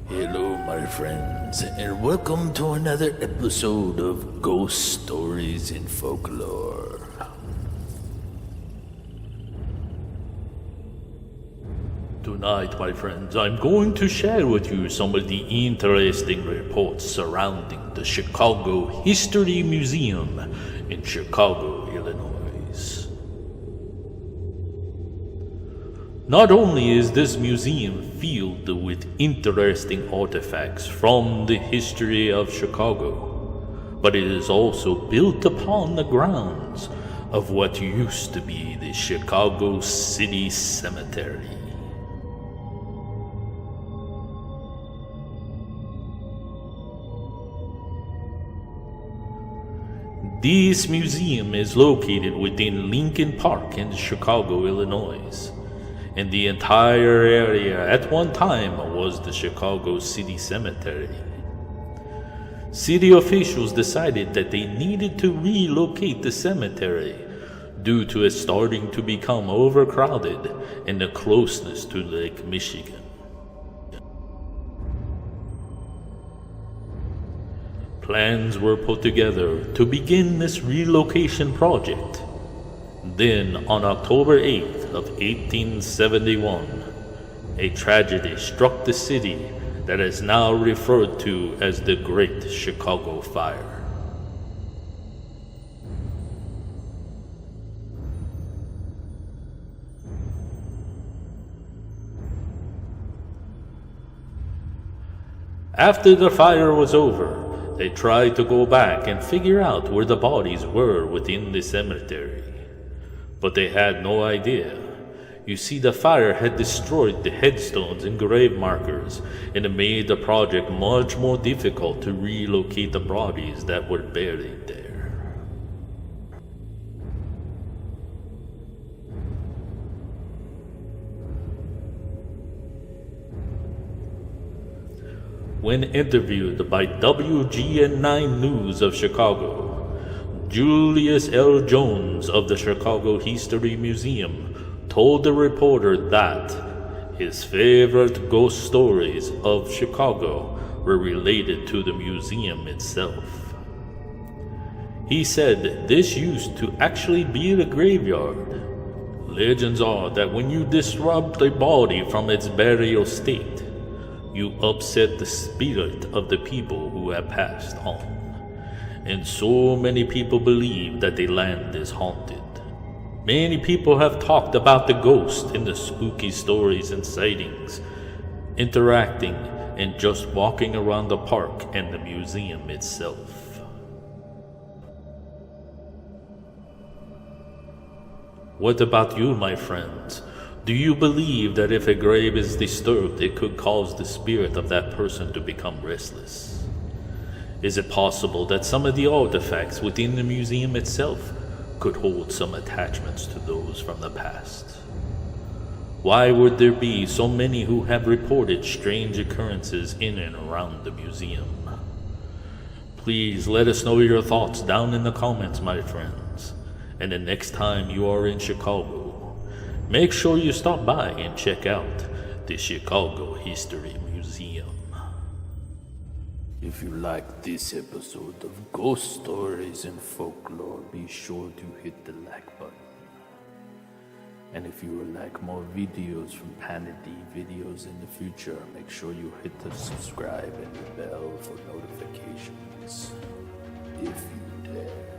Hello, my friends, and welcome to another episode of Ghost Stories in Folklore. Tonight, my friends, I'm going to share with you some of the interesting reports surrounding the Chicago History Museum in Chicago, Illinois. Not only is this museum filled with interesting artifacts from the history of Chicago, but it is also built upon the grounds of what used to be the Chicago City Cemetery. This museum is located within Lincoln Park in Chicago, Illinois. And the entire area at one time was the Chicago City Cemetery. City officials decided that they needed to relocate the cemetery due to it starting to become overcrowded and the closeness to Lake Michigan. Plans were put together to begin this relocation project. Then, on October 8th of 1871, a tragedy struck the city that is now referred to as the Great Chicago Fire. After the fire was over, they tried to go back and figure out where the bodies were within the cemetery. But they had no idea. You see, the fire had destroyed the headstones and grave markers, and it made the project much more difficult to relocate the bodies that were buried there. When interviewed by WGN9 News of Chicago, Julius L. Jones of the Chicago History Museum told the reporter that his favorite ghost stories of Chicago were related to the museum itself. He said this used to actually be the graveyard. Legends are that when you disrupt a body from its burial state, you upset the spirit of the people who have passed on. And so many people believe that the land is haunted. Many people have talked about the ghost in the spooky stories and sightings, interacting and just walking around the park and the museum itself. What about you, my friends? Do you believe that if a grave is disturbed, it could cause the spirit of that person to become restless? Is it possible that some of the artifacts within the museum itself could hold some attachments to those from the past? Why would there be so many who have reported strange occurrences in and around the museum? Please let us know your thoughts down in the comments, my friends. And the next time you are in Chicago, make sure you stop by and check out the Chicago History Museum. If you like this episode of Ghost Stories and Folklore, be sure to hit the like button. And if you would like more videos from Panity videos in the future, make sure you hit the subscribe and the bell for notifications. If you dare.